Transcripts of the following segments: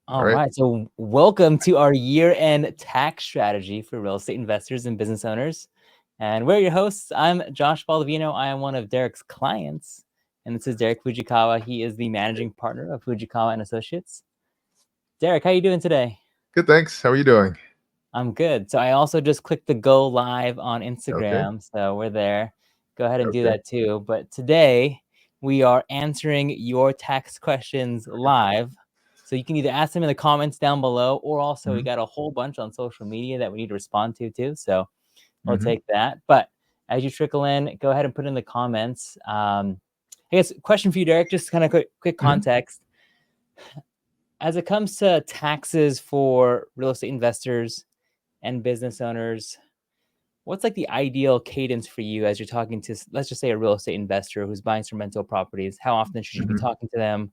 All right. So welcome to our year-end tax strategy for real estate investors and business owners. And we're your hosts. I'm Josh Baldovino. I am one of Derek's clients. And this is Derek Fujikawa. He is the managing partner of Fujikawa Associates. Derek, how you doing today? Good, thanks. How are you doing? I'm good. So I also just clicked the go live on Okay. Instagram. So we're there. Go ahead and do Okay. that too. But today we are answering your tax questions live. So you can either ask them in the comments down below, or also we hmm got a whole bunch on social media that we need to respond to too. So we'll hmm take that. But as you trickle in, go ahead and put in the comments. I guess question for you, Derek, just kind of quick hmm context. As it comes to taxes for real estate investors and business owners, what's like the ideal cadence for you as you're talking to, let's just say, a real estate investor who's buying some rental properties? How often should you be hmm talking to them?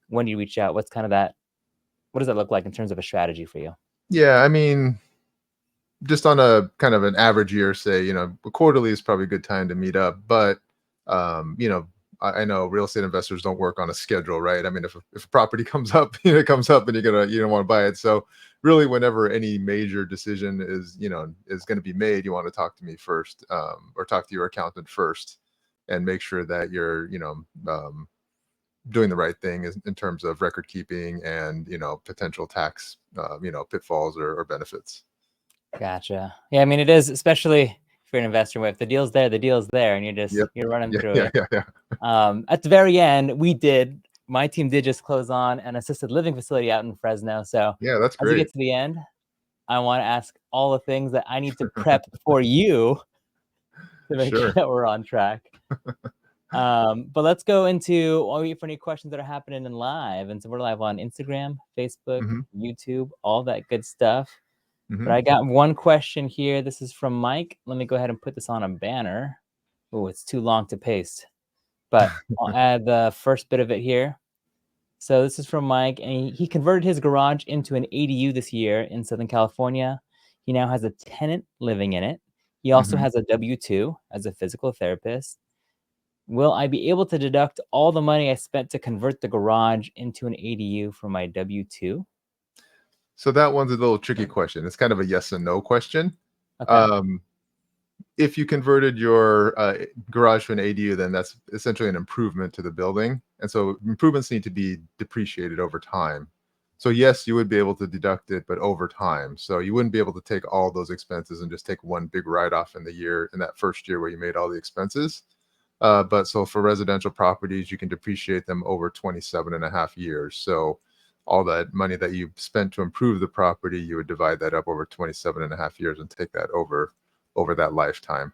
When do you reach out? What's kind of that? What does that look like in terms of a strategy for you? Yeah, I mean, just on a kind of an average year, say, quarterly is probably a good time to meet up. But, I know real estate investors don't work on a schedule, right? I mean, if a property comes up, it comes up, and you don't want to buy it. So really, whenever any major decision is going to be made, you want to talk to me first, or talk to your accountant first, and make sure that you're, doing the right thing in terms of record keeping and potential tax pitfalls or benefits. Gotcha. Yeah, I mean, it is, especially if you're an investor. If the deal's there, the deal's there, and Yep. you're running Yeah. through Yeah. it. Yeah. Yeah. At the very end, my team did just close on an assisted living facility out in Fresno. So Yeah. That's as we great. get to the end, I want to ask all the things that I need to prep for you to make sure Sure. that we're on track. But let's go into while we wait for any questions that are happening in live. And so we're live on Instagram, Facebook, hmm YouTube, all that good stuff. But hmm I got one question here. This is from Mike. Let me go ahead and put this on a banner. Oh, it's too long to paste, but I'll add the first bit of it here. So this is from Mike, and he converted his garage into an ADU this year in Southern California. He now has a tenant living in it. He also hmm has a W-2 as a physical therapist. Will I be able to deduct all the money I spent to convert the garage into an ADU from my W-2? So that one's a little tricky question. It's kind of a yes and no question. Okay. Um, if you converted your garage to an ADU, then that's essentially an improvement to the building. And so improvements need to be depreciated over time. So yes, you would be able to deduct it, but over time. So you wouldn't be able to take all those expenses and just take one big write-off in that first year where you made all the expenses. But so for residential properties, you can depreciate them over 27 and a half years. So all that money that you spent to improve the property, you would divide that up over 27 and a half years and take that over that lifetime.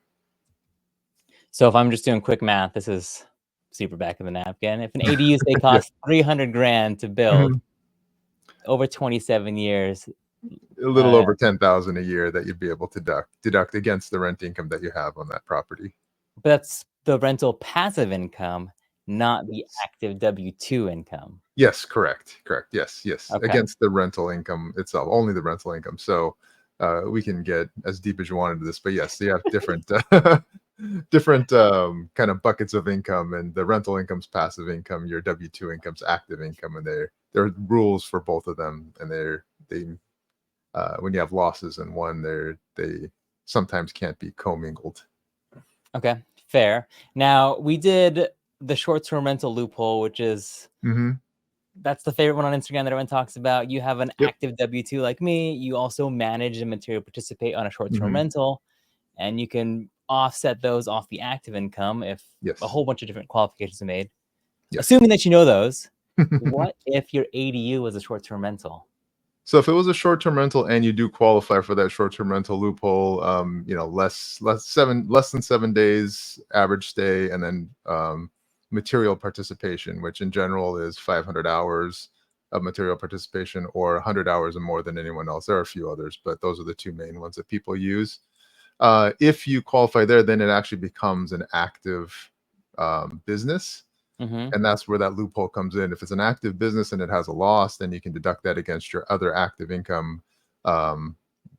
So if I'm just doing quick math, this is super back of the napkin. If an ADU say Yeah. costs 300 grand to build Mhm. over 27 years, A little over 10,000 a year that you'd be able to deduct against the rent income that you have on that property. but that's the rental passive income, not the active W-2 income. Yes, correct. Correct. Yes, yes. Okay. Against the rental income itself, only the rental income. So we can get as deep as you want into this, but yes, you have different different kind of buckets of income, and the rental income's passive income, your W-2 income's active income, and there are rules for both of them, and they when you have losses in one, they sometimes can't be commingled. Okay. Fair. Now we did the short-term rental loophole, which is hmm that's the favorite one on Instagram that everyone talks about. You have an Yep. active W-2 like me. You also manage and material participate on a short-term hmm rental, and you can offset those off the active income if a Yes. whole bunch of different qualifications are made. Yes. Assuming that you know those, what if your ADU was a short-term rental? So if it was a short-term rental and you do qualify for that short-term rental loophole, less than 7 days average stay, and then material participation, which in general is 500 hours of material participation or 100 hours or more than anyone else. There are a few others, but those are the two main ones that people use. If you qualify there, then it actually becomes an active business, Mm-hmm. and that's where that loophole comes in. If it's an active business and it has a loss, then you can deduct that against your other active income, um,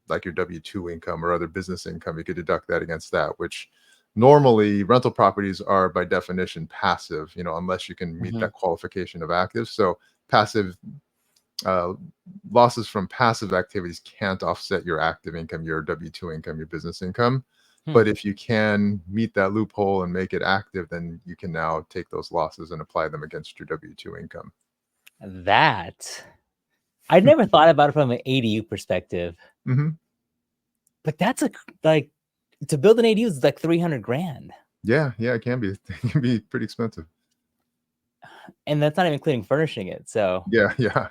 like your W-2 income or other business income. You could deduct that against that, which normally rental properties are by definition passive, unless you can meet Mm-hmm. that qualification of active. So passive uh, losses from passive activities can't offset your active income, your W-2 income, your business income. Hmm. But if you can meet that loophole and make it active, then you can now take those losses and apply them against your W-2 income. That I'd never thought about it from an ADU perspective, Hmm. but that's like to build an ADU is like 300 grand. Yeah, it can be. It can be pretty expensive. And that's not even including furnishing it. So, Yeah.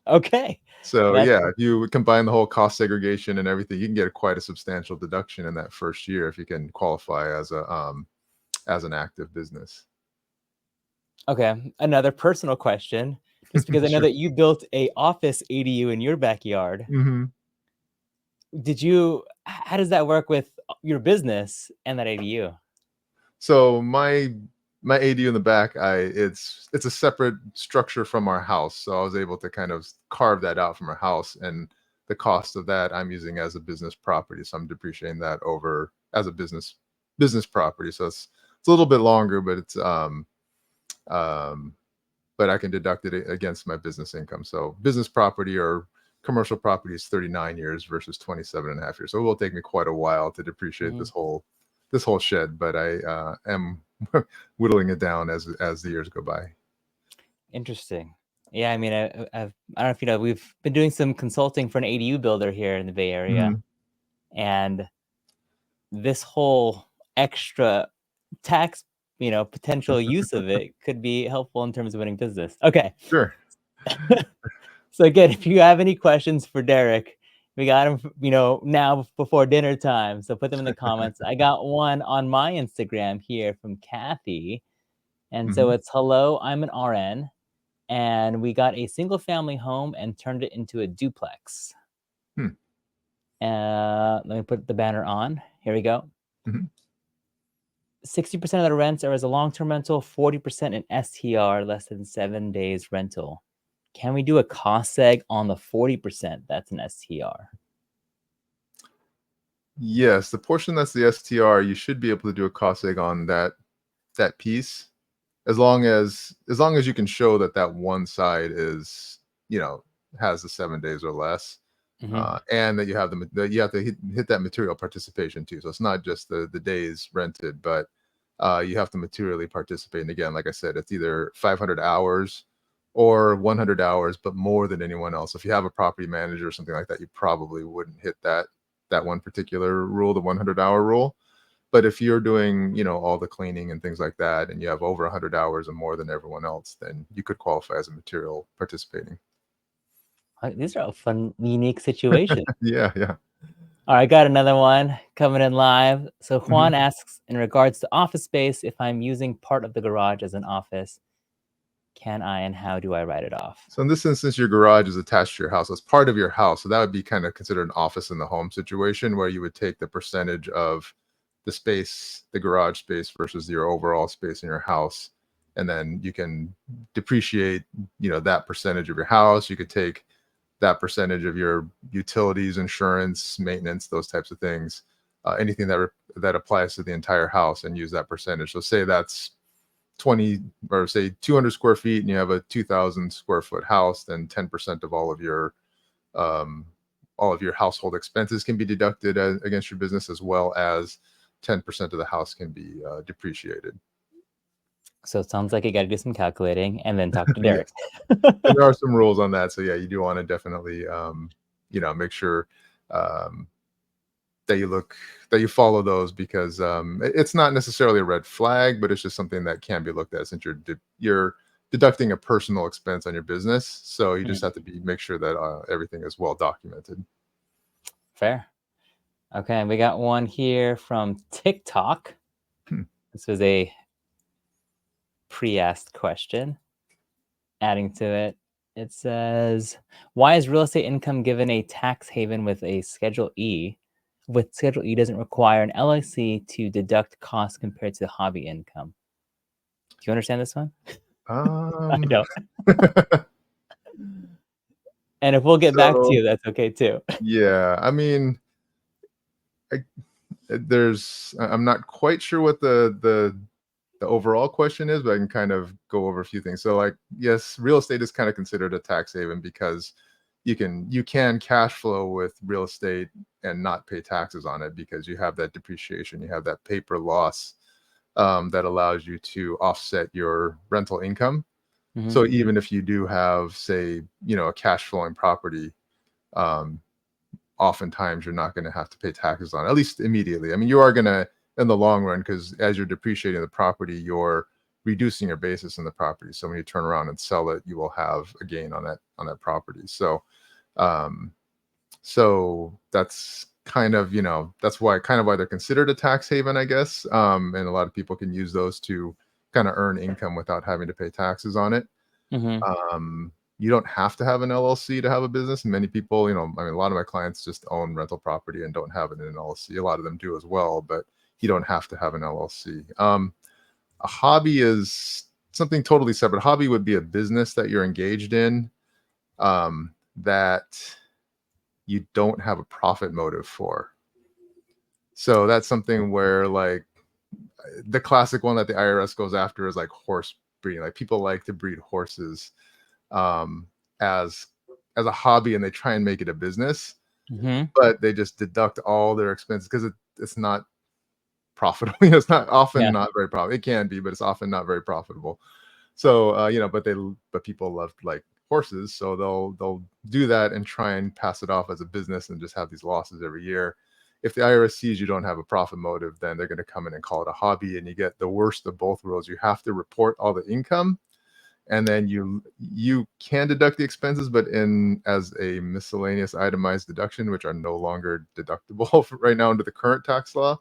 okay. So That's yeah, if you combine the whole cost segregation and everything, you can get quite a substantial deduction in that first year if you can qualify as an active business. okay. Another personal question, just because I know Sure. that you built a office ADU in your backyard. Hmm. How does that work with your business and that ADU? So my ADU in the back, it's a separate structure from our house. So I was able to kind of carve that out from our house, and the cost of that I'm using as a business property. So I'm depreciating that over as a business property. So it's a little bit longer, but it's um but I can deduct it against my business income. So business property or commercial property is 39 years versus 27 and a half years. So it will take me quite a while to depreciate Mhm. this whole shed, but I am whittling it down as the years go by. Interesting. Yeah, I mean, I don't know if you know, we've been doing some consulting for an ADU builder here in the Bay Area, Mhm. and this whole extra tax, potential use of it could be helpful in terms of winning business. Okay. Sure. So again, if you have any questions for Derek, we got him, now before dinner time. So put them in the comments. I got one on my Instagram here from Kathy. And so Mhm. it's hello, I'm an RN, and we got a single family home and turned it into a duplex. Hmm. Let me put the banner on. Here we go. Mhm. 60% of the rents are as a long-term rental, 40% in STR, less than 7 days rental. Can we do a cost seg on the 40% that's an STR? Yes, the portion that's the STR, you should be able to do a cost seg on that piece, as long as you can show that that one side is, you know, has the 7 days or less, Mhm. and that you have to hit that material participation too. So it's not just the days rented, but you have to materially participate. And again, like I said, it's either 500 hours or 100 hours, but more than anyone else. If you have a property manager or something like that, you probably wouldn't hit that one particular rule, the 100-hour rule. But if you're doing, all the cleaning and things like that, and you have over 100 hours or more than everyone else, then you could qualify as a material participating. These are a fun, unique situation. Yeah. All right, got another one coming in live. So Mhm. Juan asks, in regards to office space, if I'm using part of the garage as an office, can I and how do I write it off? So in this instance, your garage is attached to your house. It's part of your house. So that would be kind of considered an office in the home situation where you would take the percentage of the space, the garage space versus your overall space in your house. And then you can depreciate, that percentage of your house. You could take that percentage of your utilities, insurance, maintenance, those types of things, anything that applies to the entire house, and use that percentage. So say that's 20 or say 200 square feet and you have a 2,000 square foot house, then 10% of um, all of your household expenses can be deducted against your business, as well as 10% of the house can be depreciated. So it sounds like you got to do some calculating and then talk to Derek. Yes. And there are some rules on that. So yeah, you do want to definitely, make sure um, that you follow those, because it's not necessarily a red flag, but it's just something that can be looked at, since you're deducting a personal expense on your business. So you just Mhm. have to make sure that everything is well documented. Fair. Okay, we got one here from TikTok. Hmm. This was a pre-asked question. Adding to it, it says, "Why is real estate income given a tax haven with a Schedule E? With Schedule E doesn't require an LLC to deduct costs compared to hobby income." Do you understand this one? I Um, don't. And if we'll get back to so you, that's okay too. yeah, I mean, I, I'm not quite sure what the the overall question is, but I can kind of go over a few things. So like, yes, real estate is kind of considered a tax haven because you can cash flow with real estate and not pay taxes on it because you have that depreciation, you have that paper loss that allows you to offset your rental income. Mm-hmm. So even if you do have, say, a cash flowing property, um, oftentimes you're not going to have to pay taxes on it, at least immediately. I mean, you are going to in the long run, because as you're depreciating the property, you're reducing your basis in the property. So when you turn around and sell it, you will have a gain on that property. So so that's kind of, that's why they're considered a tax haven, I guess. And a lot of people can use those to kind of earn income without having to pay taxes on it. Mm-hmm. You don't have to have an LLC to have a business. Many people, I mean, a lot of my clients just own rental property and don't have it in an LLC. A lot of them do as well, but you don't have to have an LLC. A hobby is something totally separate. A hobby would be a business that you're engaged in, that you don't have a profit motive for. So that's something where, like, the classic one that the IRS goes after is like horse breeding. Like, people like to breed horses as a hobby, and they try and make it a business, Mm-hmm. but they just deduct all their expenses because it's not profitable. It's not often Yeah. not very profitable. It can be, but it's often not very profitable. So but people love, like, horses, so they'll do that and try and pass it off as a business and just have these losses every year. If the IRS sees you don't have a profit motive, then they're going to come in and call it a hobby, and you get the worst of both worlds. You have to report all the income, and then you can deduct the expenses, but in as a miscellaneous itemized deduction, which are no longer deductible right now under the current tax law.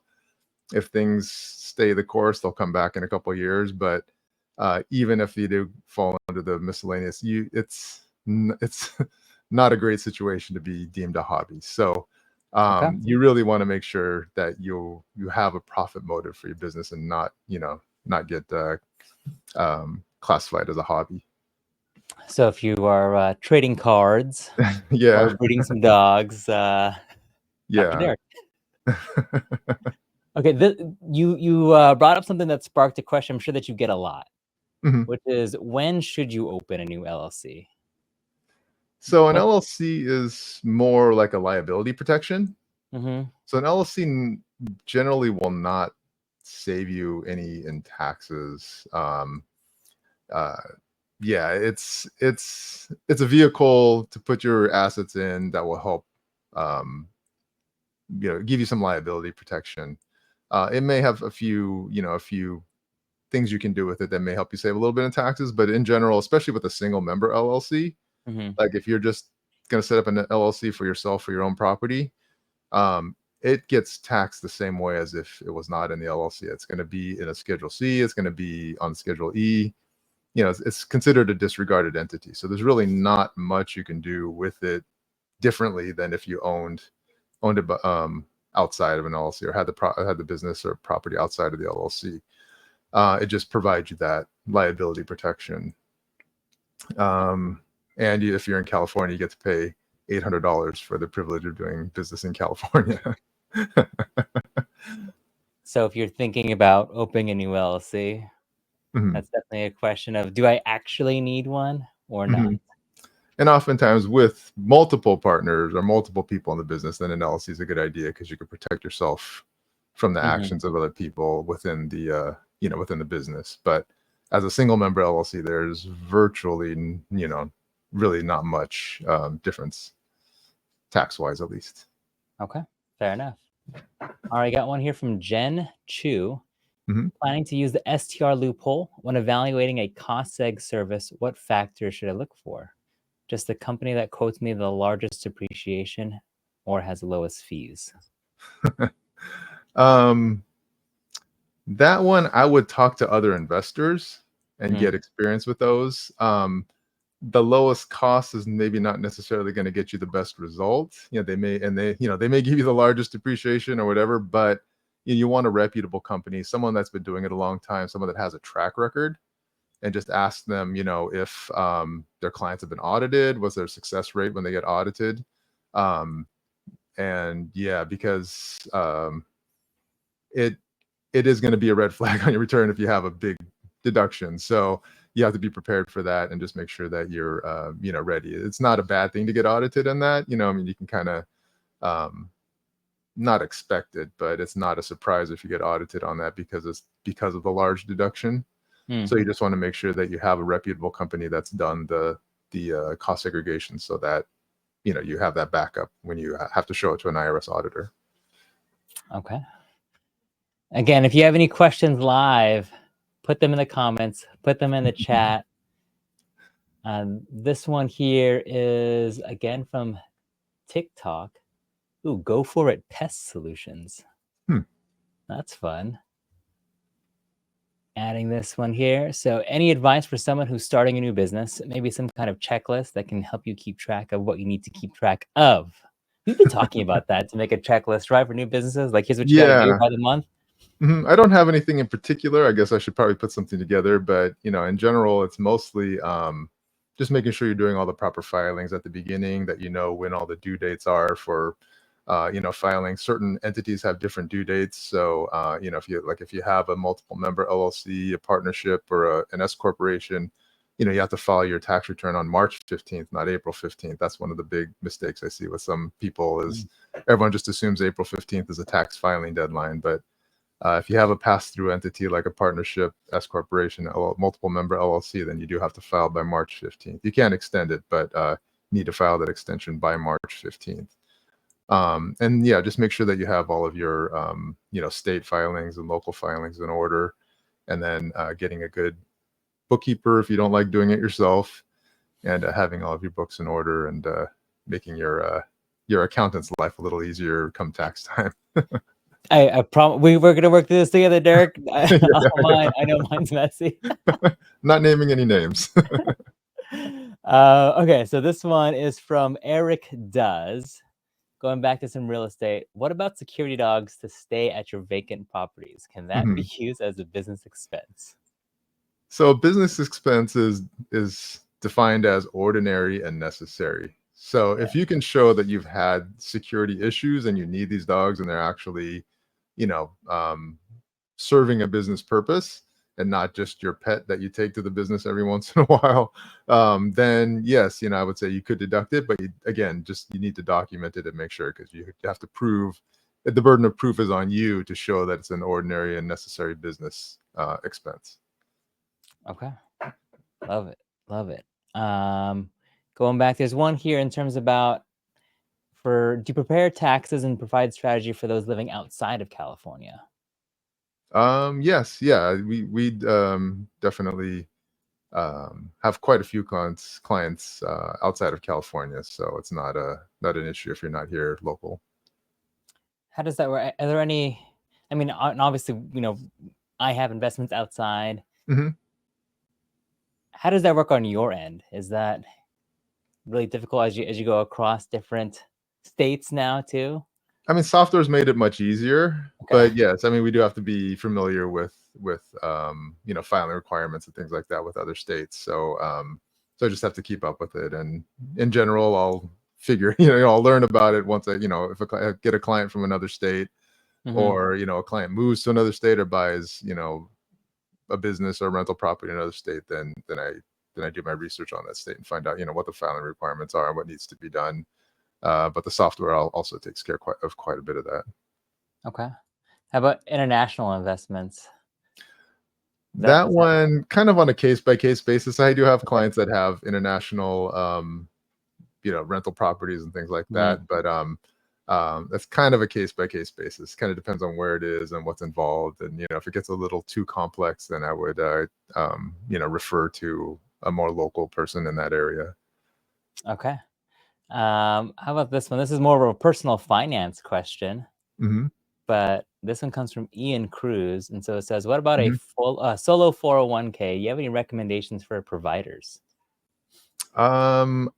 If things stay the course, they'll come back in a couple of years. But even if you do fall under the miscellaneous, it's not a great situation to be deemed a hobby. So Okay. you really want to make sure that you have a profit motive for your business, and not get classified as a hobby. So if you are trading cards or Yeah, breeding some dogs, Dr. yeah. Derek. Okay, you brought up something that sparked a question I'm sure that you get a lot, Mhm. which is when should you open a new LLC? So an What? LLC is more like a liability protection. Mm-hmm. So an LLC generally will not save you any in taxes. Uh, yeah, it's a vehicle to put your assets in that will help, um, give you some liability protection. It may have a few things you can do with it that may help you save a little bit in taxes, but in general, especially with a single member LLC, Mm-hmm. like if you're just going to set up an LLC for yourself for your own property, it gets taxed the same way as if it was not in the LLC. It's going to be in a Schedule C. It's going to be on Schedule E. It's considered a disregarded entity. So there's really not much you can do with it differently than if you owned it outside of an LLC, or had the business or property outside of the LLC. It just provides you that liability protection. And if you're in California, you get to pay $800 for the privilege of doing business in California. So if you're thinking about opening a new LLC, Mhm, that's definitely a question of, do I actually need one or not? mhm. And oftentimes with multiple partners or multiple people in the business, then an LLC is a good idea because you can protect yourself from the Mm-hmm. actions of other people within within the business. But as a single member LLC, there's virtually, really not much difference, tax wise at least. Okay, fair enough. All right, I got one here from Jen Chu. Mhm. Planning to use the STR loophole when evaluating a cost seg service. What factors should I look for? Just the company that quotes me the largest depreciation or has the lowest fees? um, that one, I would talk to other investors and Mm-hmm. get experience with those. The lowest cost is maybe not necessarily going to get you the best result. They may give you the largest depreciation or whatever, but you want a reputable company, someone that's been doing it a long time, someone that has a track record, and just ask them, if their clients have been audited, what's their success rate when they get audited. And yeah, because it it is going to be a red flag on your return if you have a big deduction. So you have to be prepared for that and just make sure that you're, ready. It's not a bad thing to get audited in that. I mean, you can kind of not expect it, but it's not a surprise if you get audited on that because of the large deduction. So you just want to make sure that you have a reputable company that's done the cost segregation so that you have that backup when you have to show it to an IRS auditor. Okay. Again, if you have any questions live, put them in the comments, put them in the chat. This one here is again from TikTok. Ooh, go for it. Pest solutions. That's fun. Adding this one here. So any advice for someone who's starting a new business, maybe some kind of checklist that can help you keep track of what you need to keep track of. We've been talking about that to make a checklist, right? For new businesses. Like, here's what you got to do by the month. I don't have anything in particular. I guess I should probably put something together, but in general, it's mostly just making sure you're doing all the proper filings at the beginning, that when all the due dates are for filing. Certain entities have different due dates. So if you have a multiple member LLC, a partnership, or an S corporation, you have to file your tax return on March 15th, not April 15th. That's one of the big mistakes I see with some people is everyone just assumes April 15th is a tax filing deadline. But if you have a pass-through entity like a partnership, S corporation, multiple member LLC, then you do have to file by March 15th. You can't extend it, but need to file that extension by March 15th. And yeah, just make sure that you have all of your state filings and local filings in order, and then getting a good bookkeeper if you don't like doing it yourself, and having all of your books in order, and making your accountant's life a little easier come tax time. I promise we're gonna work through this together, Derek. I know mine's messy. Not naming any names. Okay, so this one is from Eric Does. Going back to some real estate, what about security dogs to stay at your vacant properties? Can that be used as a business expense? So business expense is defined as ordinary and necessary. So if you can show that you've had security issues and you need these dogs and they're actually, serving a business purpose and not just your pet that you take to the business every once in a while, then yes, I would say you could deduct it. But you need to document it and make sure, because you have to prove that the burden of proof is on you to show that it's an ordinary and necessary business expense. Okay. Love it. Love it. Going back, there's one here in terms about do you prepare taxes and provide strategy for those living outside of California? Yes, yeah, we definitely have quite a few clients outside of California, so it's not an issue if you're not here local. How does that work? Are there any? I mean, obviously, I have investments outside. How does that work on your end? Is that really difficult as you go across different states now too? I mean, software's made it much easier, but yes, I mean, we do have to be familiar with filing requirements and things like that with other states. So I just have to keep up with it. And in general, I'll figure, I'll learn about it once I get a client from another state, or a client moves to another state or buys a business or rental property in another state, then I do my research on that state and find out what the filing requirements are and what needs to be done. But the software also takes care of quite a bit of that. Okay. How about international investments? That one kind of on a case-by-case basis. I do have clients that have international rental properties and things like that, but that's kind of a case-by-case basis. Kind of depends on where it is and what's involved, and if it gets a little too complex, then I would refer to a more local person in that area. Okay. How about this one? This is more of a personal finance question, but this one comes from Ian Cruz, and so it says, "What about a full solo 401k? You have any recommendations for providers?" That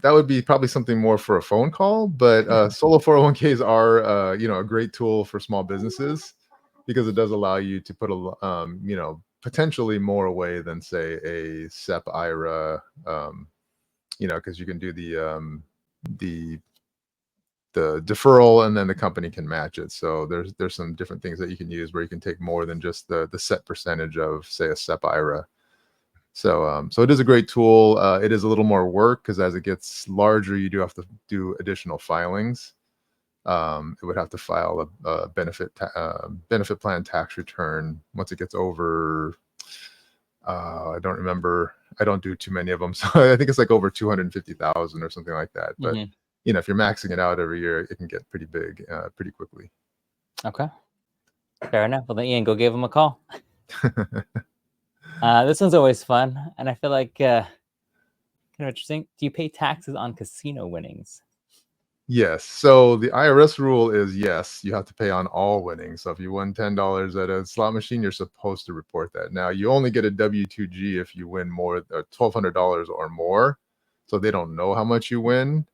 would be probably something more for a phone call, but solo 401ks are a great tool for small businesses, because it does allow you to put potentially more away than, say, a SEP IRA, because you can do the deferral, and then the company can match it. So there's some different things that you can use where you can take more than just the set percentage of, say, a SEP IRA. So so it is a great tool. It is a little more work because as it gets larger, you do have to do additional filings. It would have to file a benefit plan tax return once it gets over. I don't remember. I don't do too many of them, so I think it's like over 250,000 or something like that. But Mhm. if you're maxing it out every year, it can get pretty big, pretty quickly. Okay. Fair enough. Well, then Ian, go give him a call. This one's always fun, and I feel like kind of interesting. Do you pay taxes on casino winnings? Yes. So the IRS rule is yes, you have to pay on all winnings. So if you win $10 at a slot machine, you're supposed to report that. Now you only get a W-2G if you win more $1,200 or more. So they don't know how much you win,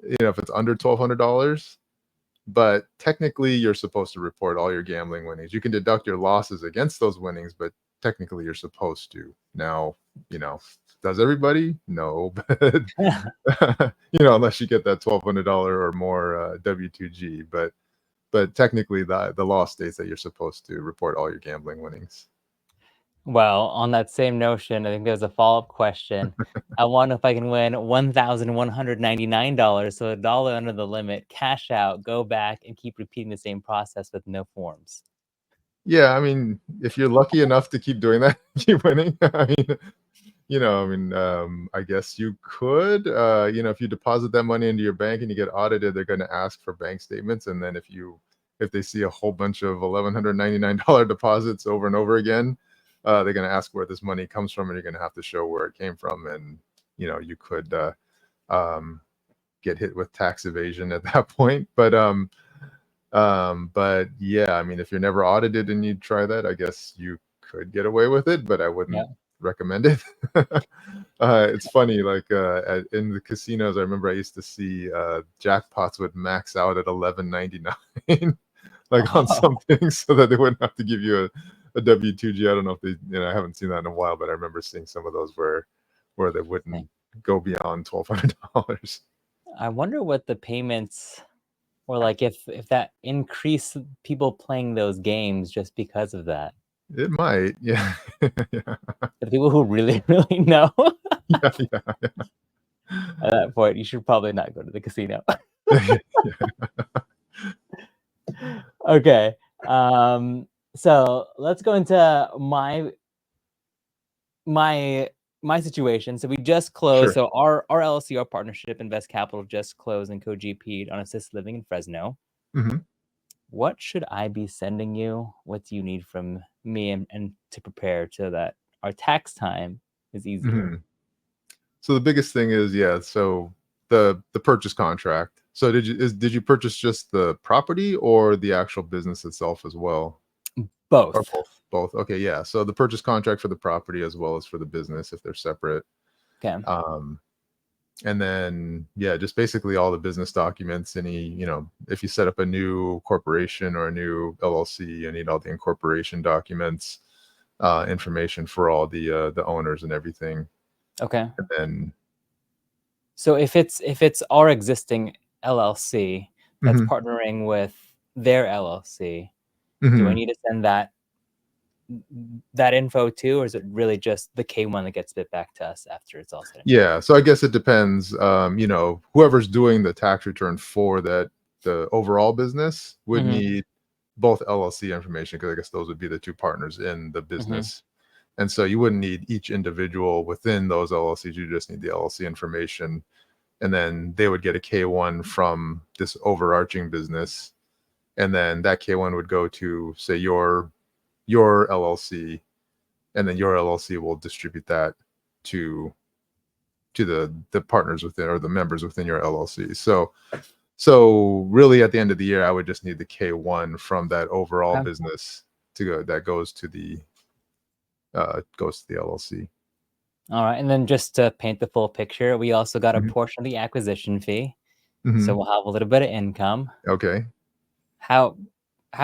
if it's under $1,200. But technically, you're supposed to report all your gambling winnings. You can deduct your losses against those winnings, but technically, you're supposed to. Now, does everybody? No, but unless you get that $1,200 or more W-2G. But technically, the law states that you're supposed to report all your gambling winnings. Well, on that same notion, I think there's a follow-up question. I wonder if I can win $1,199, so $1 under the limit, cash out, go back, and keep repeating the same process with no forms. Yeah, I mean, if you're lucky enough to keep doing that, keep winning. I guess you could. If you deposit that money into your bank and you get audited, they're going to ask for bank statements, and then if they see a whole bunch of $1,199 deposits over and over again, they're going to ask where this money comes from, and you're going to have to show where it came from, and you could get hit with tax evasion at that point. But yeah, I mean, if you're never audited and you try that, I guess you could get away with it, but I wouldn't recommend it. It's funny, like in the casinos, I remember I used to see jackpots would max out at $11.99, like on something, so that they wouldn't have to give you a W-2G. I don't know if they, I haven't seen that in a while, but I remember seeing some of those where they wouldn't go beyond $1,200. I wonder what the payments, or like if that increased people playing those games just because of that. It might, yeah. Yeah. The people who really, really know. Yeah. At that point, you should probably not go to the casino. Okay. So let's go into my situation. So we just closed. Sure. So our LLC, our partnership, Invest Capital, just closed and co-GP'd on assisted living in Fresno. Mm-hmm. What should I be sending you? What do you need from me and to prepare so that our tax time is easier? Mm-hmm. So the biggest thing is, so the purchase contract. So did you purchase just the property or the actual business itself as well? Both. Or both. Okay, yeah. So the purchase contract for the property as well as for the business if they're separate. Okay. And then just basically all the business documents. If you set up a new corporation or a new LLC, you need all the incorporation documents, information for all the owners and everything. Okay. And then, so if it's our existing LLC that's partnering with their LLC, do I need to send that info too, or is it really just the K1 that gets bit back to us after it's all said? Yeah, so I guess it depends. Whoever's doing the tax return for the overall business would need both LLC information, because I guess those would be the two partners in the business. And so you wouldn't need each individual within those LLCs. You just need the LLC information. And then they would get a K1 from this overarching business. And then that K1 would go to, say, your LLC. And then your LLC will distribute that to the partners within, or the members within your LLC. So really at the end of the year, I would just need the K1 from that overall business to go, that goes to the LLC. All right. And then just to paint the full picture, we also got a portion of the acquisition fee. So we'll have a little bit of income. Okay. How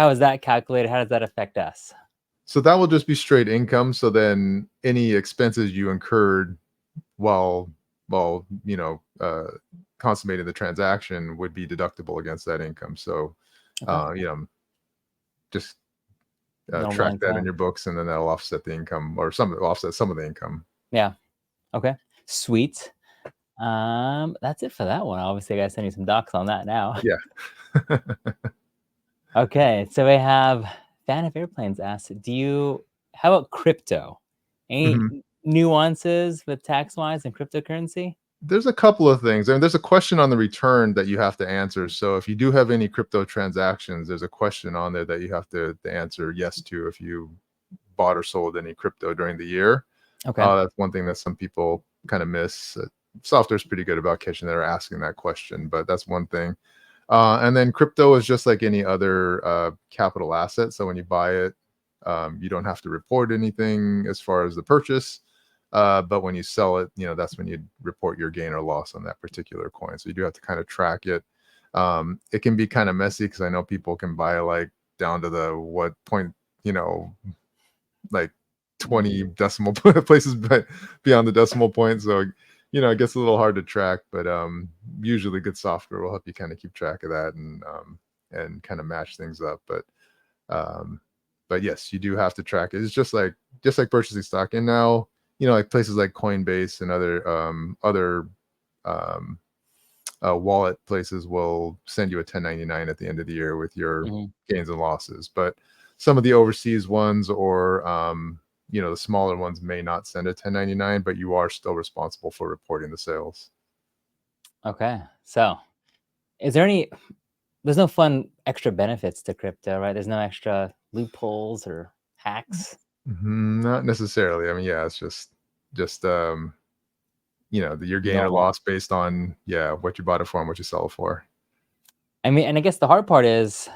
is that calculated? How does that affect us? So that will just be straight income. So then any expenses you incurred while consummating the transaction would be deductible against that income. So, Okay. Just No track lines that in out. your books, and then that'll offset the income, or offset some of the income. Yeah. Okay. Sweet. That's it for that one. Obviously, I gotta send you some docs on that now. Yeah. Okay, so we have Fan of Airplanes asks, how about crypto? Any Mhm. nuances with tax-wise and cryptocurrency? There's a couple of things. I mean, there's a question on the return that you have to answer. So if you do have any crypto transactions, there's a question on there that you have to answer yes to if you bought or sold any crypto during the year. Okay. That's one thing that some people kind of miss. Software's pretty good about catching that or asking that question, but that's one thing. And then crypto is just like any other capital asset. So when you buy it, you don't have to report anything as far as the purchase. But when you sell it, that's when you report your gain or loss on that particular coin. So you do have to kind of track it. It can be kind of messy because I know people can buy like down to the what point, like 20 decimal places beyond the decimal point. So, it gets a little hard to track, but usually good software will help you kind of keep track of that and kind of match things up. Um, but yes, you do have to track it. It's just like purchasing stock. And now, like places like Coinbase and other um, wallet places will send you a 1099 at the end of the year with your Mhm. gains and losses. But some of the overseas ones or the smaller ones may not send a 1099, but you are still responsible for reporting the sales. Okay, so there's no fun extra benefits to crypto, right? There's no extra loopholes or hacks? Not necessarily. I mean, yeah, it's just your gain or Normal. loss based on what you bought it for and what you sell it for. I mean, and I guess the hard part is,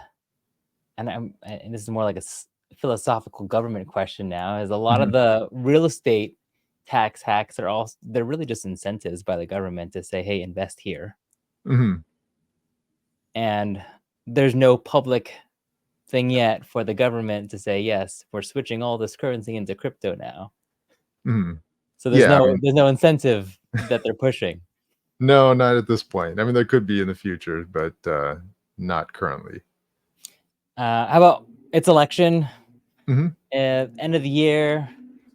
and this is more like a philosophical government question now, is a lot of Mhm. the real estate tax hacks they're really just incentives by the government to say, hey, invest here. Mhm. And there's no public thing yet for the government to say, yes, we're switching all this currency into crypto now. Mhm. So Yeah, I mean, there's no incentive that they're pushing. no, not at this point. I mean, there could be in the future, but not currently. How about it's election, Mhm. end of the year,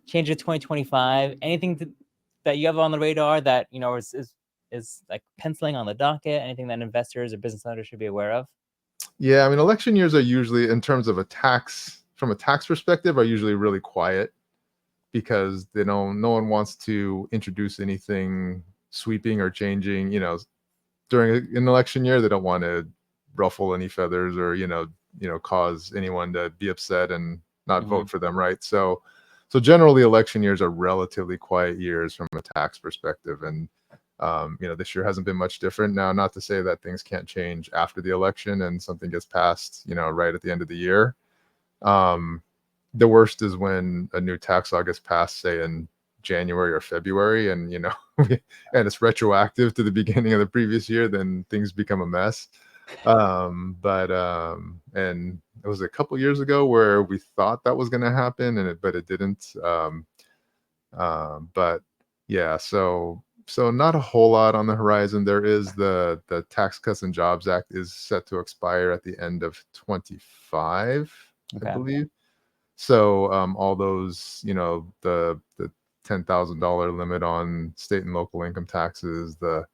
change of 2025? That you have on the radar that is like penciling on the docket? Anything that investors or business owners should be aware of? Yeah, I mean, election years are usually, in terms of from a tax perspective, are usually really quiet because no one wants to introduce anything sweeping or changing. During an election year, they don't want to ruffle any feathers or cause anyone to be upset and not Hmm. vote for them, right? So generally, election years are relatively quiet years from a tax perspective, and this year hasn't been much different. Now, not to say that things can't change after the election and something gets passed, right at the end of the year. Um, the worst is when a new tax law gets passed, say in January or February, and and it's retroactive to the beginning of the previous year, then things become a mess. But and it was a couple years ago where we thought that was going to happen, but it didn't. But yeah, so not a whole lot on the horizon. There is the Tax Cuts and Jobs Act is set to expire at the end of 25, I Okay. believe. So all those, the $10,000 limit on state and local income taxes, the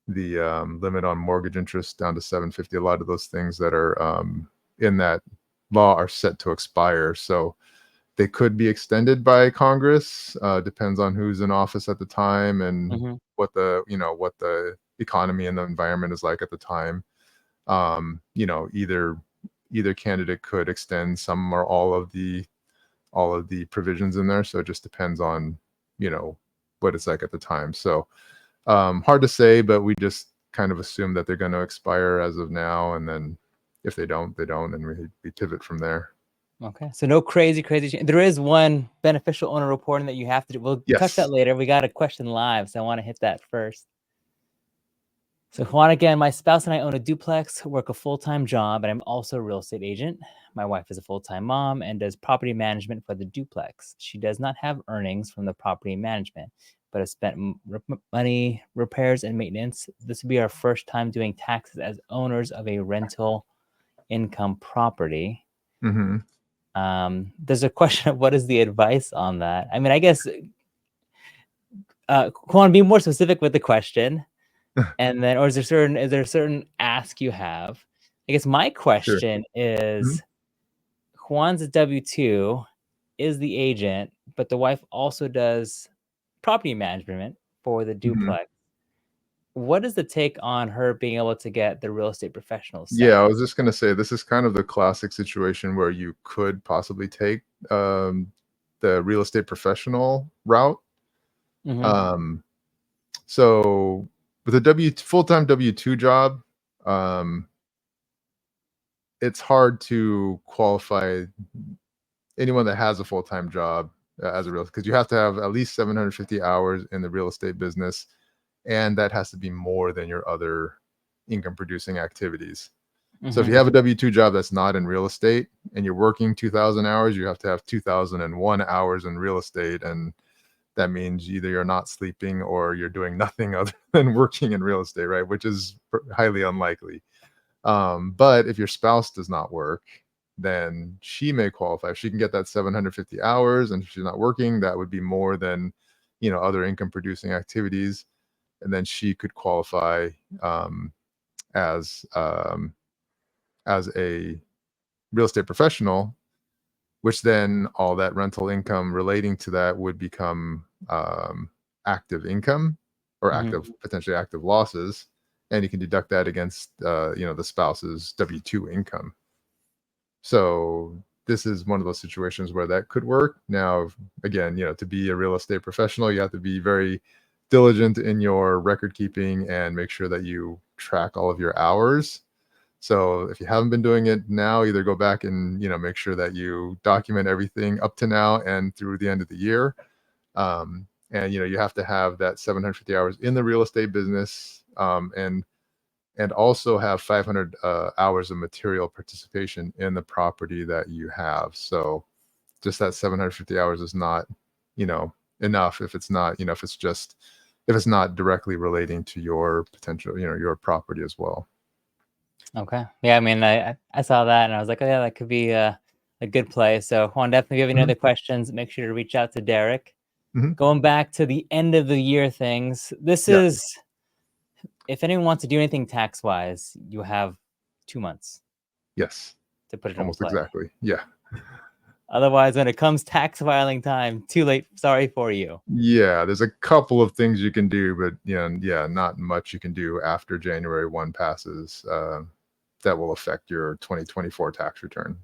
limit on mortgage interest down to 750, a lot of those things that are in that law are set to expire. So they could be extended by Congress. Depends on who's in office at the time and Hmm. what the economy and the environment is like at the time. Either candidate could extend some or all of the provisions in there. So it just depends on what it's like at the time. So hard to say, but we just kind of assume that they're going to expire as of now, and then if they don't, they don't, and we pivot from there. Okay. So no crazy change. There is one beneficial owner reporting that you have to do. We'll touch that Yes. later. We got a question live, so I want to hit that first. So Juan, again, my spouse and I own a duplex, work a full-time job, and I'm also a real estate agent. My wife is a full-time mom and does property management for the duplex. She does not have earnings from the property management, but have spent money, repairs, and maintenance. This would be our first time doing taxes as owners of a rental income property. Mm-hmm. There's a question of what is the advice on that? I mean, I guess, Quan, be more specific with the question. And then, or is there a certain ask you have? I guess my Sure. question is, Juan's a W-2, is the agent, but the wife also does property management for the Mm-hmm. duplex. What is the take on her being able to get the real estate professional Yeah, I status? was just going to say this is kind of the classic situation where you could possibly take the real estate professional route. Mm-hmm. So with a full-time W-2 job, it's hard to qualify anyone that has a full-time job as a real, because you have to have at least 750 hours in the real estate business, and that has to be more than your other income producing activities. So if you have a W-2 job that's not in real estate and you're working 2,000 hours, you have to have 2,001 hours in real estate. And that means either you're not sleeping or you're doing nothing other than working in real estate, right? Which is highly unlikely. But if your spouse does not work, then she may qualify. If she can get that 750 hours and if she's not working, that would be more than, other income producing activities. And then she could qualify as a real estate professional, which then all that rental income relating to that would become active income or potentially active losses. And you can deduct that against, the spouse's W-2 income. So this is one of those situations where that could work. Now, again, to be a real estate professional, you have to be very diligent in your record keeping and make sure that you track all of your hours. So if you haven't been doing it now, either go back and make sure that you document everything up to now and through the end of the year. And you have to have that 750 hours in the real estate business, and also have 500 hours of material participation in the property that you have. So just that 750 hours is not, enough if it's not, if it's not directly relating to your potential, your property as well. Okay. Yeah, I mean, I saw that and I was like, oh yeah, that could be a good play. So Juan, definitely if you have any other questions, make sure to reach out to Derek. Going back to the end of the year things, this is, if anyone wants to do anything tax-wise, you have 2 months. Yes. To put it almost in play. Exactly. Yeah. Otherwise, when it comes tax filing time, too late. Sorry for you. Yeah, there's a couple of things you can do, but not much you can do after January 1 passes that will affect your 2024 tax return.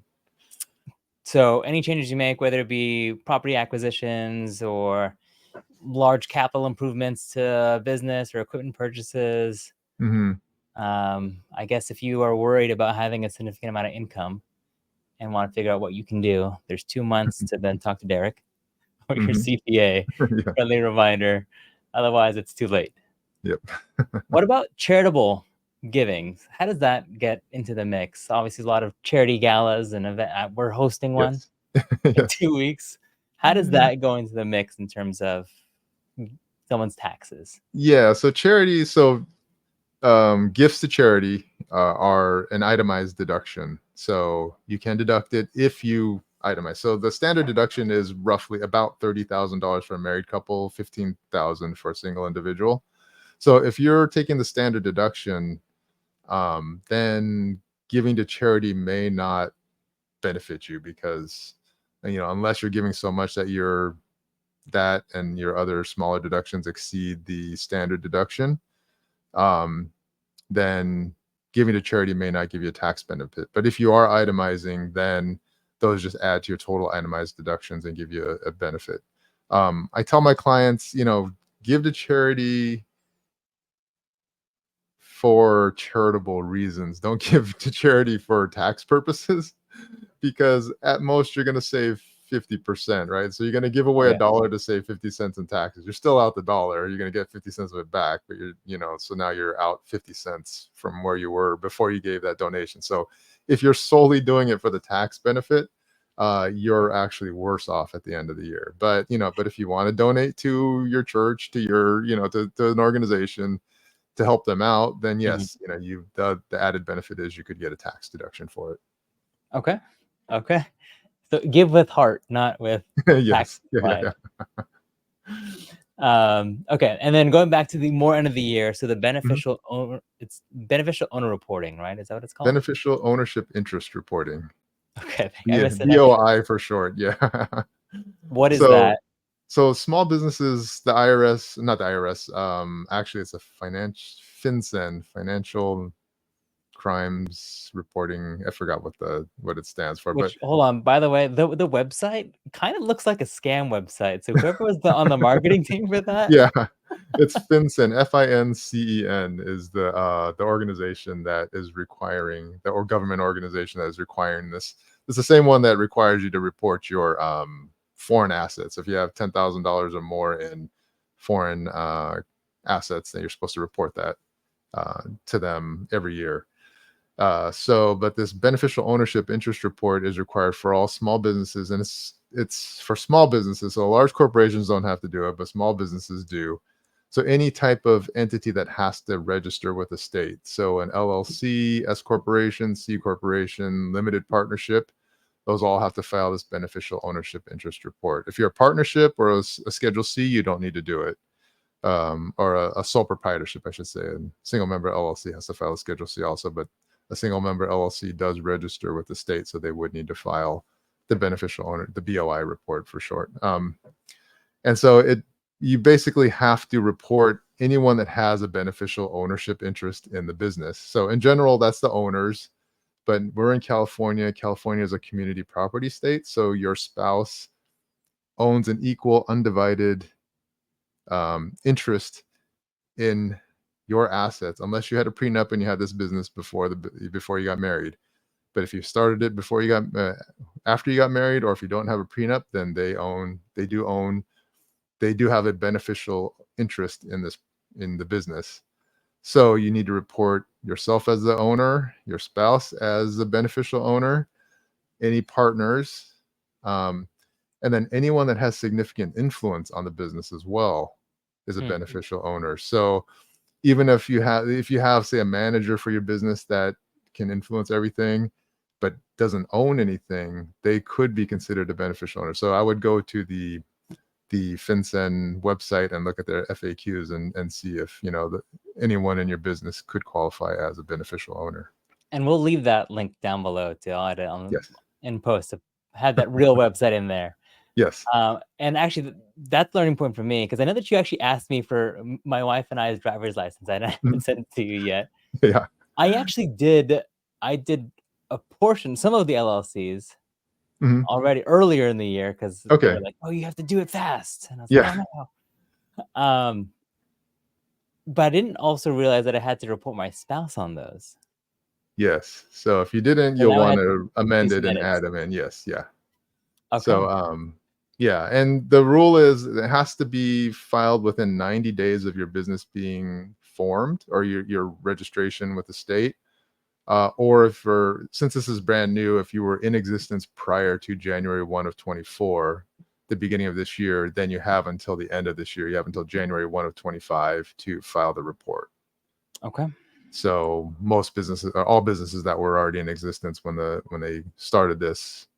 So any changes you make, whether it be property acquisitions or large capital improvements to business or equipment purchases, I guess if you are worried about having a significant amount of income and want to figure out what you can do, there's 2 months to then talk to Derek or your CPA. Yeah. Friendly reminder. Otherwise, it's too late. Yep. What about charitable giving? How does that get into the mix? Obviously, a lot of charity galas and event. We're hosting one in 2 weeks. How does that go into the mix in terms of someone's taxes? Yeah. So charity. So gifts to charity are an itemized deduction. So you can deduct it if you itemize. So the standard deduction is roughly about $30,000 for a married couple, $15,000 for a single individual. So if you're taking the standard deduction, then giving to charity may not benefit you because, unless you're giving so much that that and your other smaller deductions exceed the standard deduction, then giving to charity may not give you a tax benefit. But if you are itemizing, then those just add to your total itemized deductions and give you a benefit. I tell my clients, give to charity for charitable reasons. Don't give to charity for tax purposes because at most you're going to save 50%, right? So you're going to give away $1 to save 50 cents in taxes. You're still out the dollar. You're going to get 50 cents of it back, but so now you're out 50 cents from where you were before you gave that donation. So if you're solely doing it for the tax benefit, you're actually worse off at the end of the year. But but if you want to donate to your church, to your to an organization to help them out, then Mhm. yes, the added benefit is you could get a tax deduction for it. Okay. Okay. So give with heart, not with tax Yes. applied. Yeah. Okay, and then going back to the more end of the year, so the Mhm. it's beneficial owner reporting, right? Is that what it's called? Beneficial ownership interest reporting. Okay, I think I Yeah, missed it. I think. BOI for short. Yeah. What is So that? so small businesses, the IRS, not the IRS, actually it's a FinCEN, financial crimes reporting. I forgot what it stands for, but Which hold on, by the way, the website kind of looks like a scam website. So whoever was on the marketing team for that, yeah, it's FinCEN. FINCEN is the organization that is requiring or government organization that is requiring this. It's the same one that requires you to report your foreign assets. If you have $10,000 or more in foreign assets, then you're supposed to report that to them every year. But this beneficial ownership interest report is required for all small businesses, and it's for small businesses. So large corporations don't have to do it, but small businesses do. So any type of entity that has to register with the state. So an LLC, S corporation, C corporation, limited partnership, those all have to file this beneficial ownership interest report. If you're a partnership or a Schedule C, you don't need to do it. Or a sole proprietorship, I should say. And single member LLC has to file a Schedule C also, but a single member LLC does register with the state, so they would need to file the beneficial owner, the BOI report for short. And so you basically have to report anyone that has a beneficial ownership interest in the business. So in general, that's the owners, but we're in California. California is a community property state, so your spouse owns an equal, undivided interest in your assets, unless you had a prenup and you had this business before you got married. But if you started it before you got after you got married, or if you don't have a prenup, then they do have a beneficial interest in the business. So you need to report yourself as the owner, your spouse as the beneficial owner, any partners, um, and then anyone that has significant influence on the business as well is a Hmm. beneficial owner. So even if you have say a manager for your business that can influence everything but doesn't own anything, they could be considered a beneficial owner. So I would go to the FinCEN website and look at their FAQs and see if anyone in your business could qualify as a beneficial owner. And we'll leave that link down below to add it Yes. in post to have that real website in there. Yes. And actually, that's learning point for me because I know that you actually asked me for my wife and I's driver's license. I haven't Mhm. sent it to you yet. Yeah. I actually did. I did a portion, some of the LLCs Mhm. already earlier in the year because they Okay. were like, "Oh, you have to do it fast," and I was like, Yeah. "Oh no." But I didn't also realize that I had to report my spouse on those. Yes. So if you didn't, So you'll now I want had to to do amend some it and edits. add them in. Yes. Yeah. Okay. So, yeah, and the rule is it has to be filed within 90 days of your business being formed or your registration with the state. Or since this is brand new, if you were in existence prior to January 1 of 24, the beginning of this year, then you have until the end of this year. You have until January 1 of 25 to file the report. Okay. So most businesses, all businesses that were already in existence when they started this,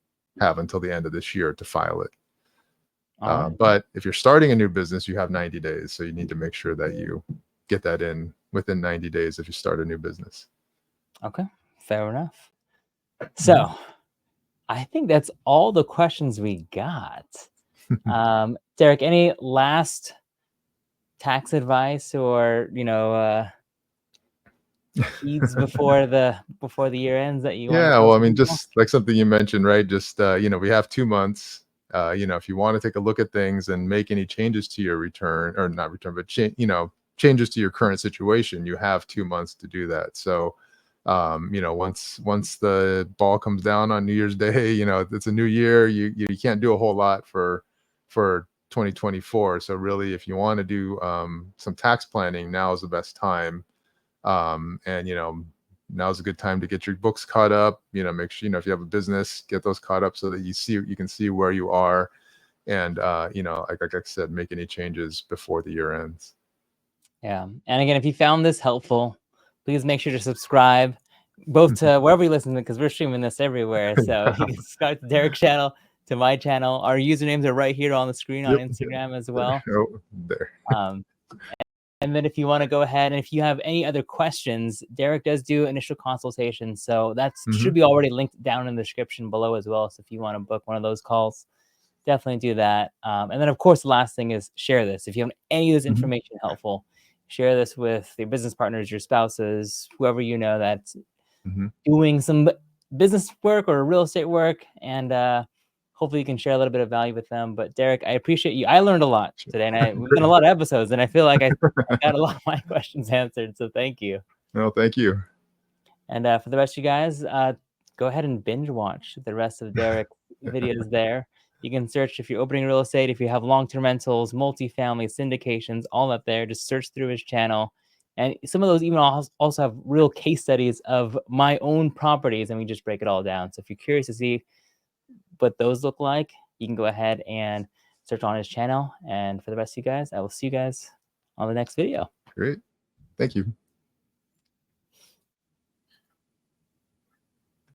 have until the end of this year to file it. All right. But if you're starting a new business, you have 90 days. So you need to make sure that you get that in within 90 days if you start a new business. Okay. Fair enough. Mhm. So I think that's all the questions we got. Derek, any last tax advice or keys before the year ends that you want to Yeah, tell well, I some mean, people? just like something you mentioned, right? Just we have 2 months. If you want to take a look at things and make any changes to your return, or not return, but changes to your current situation, you have 2 months to do that. So, once the ball comes down on New Year's Day, it's a new year. You can't do a whole lot for 2024. So really, if you want to do some tax planning, now is the best time. And now's a good time to get your books caught up. Make sure, if you have a business, get those caught up so that you can see where you are, and like I said, make any changes before the year ends. Yeah. And again, if you found this helpful, please make sure to subscribe both to wherever you listen to, because we're streaming this everywhere. So you can subscribe to Derek's channel, to my channel. Our usernames are right here on the screen on Instagram as well. There. And then if you want to go ahead, and if you have any other questions, Derek does do initial consultations. So that should be already linked down in the description below as well. So if you want to book one of those calls, definitely do that. And then, of course, the last thing is share this. If you have any of this information helpful, share this with your business partners, your spouses, whoever you know that's doing some business work or real estate work. And hopefully you can share a little bit of value with them. But Derek, I appreciate you. I learned a lot today, and we've done a lot of episodes, and I feel like I got a lot of my questions answered. So thank you. No, thank you. And for the rest of you guys, go ahead and binge watch the rest of Derek's videos there. You can search if you're opening real estate, if you have long-term rentals, multifamily, syndications, all up there. Just search through his channel. And some of those even also have real case studies of my own properties, and we just break it all down. So if you're curious to see what those look like, you can go ahead and search on his channel. And for the rest of you guys, I will see you guys on the next video. Great. Thank you.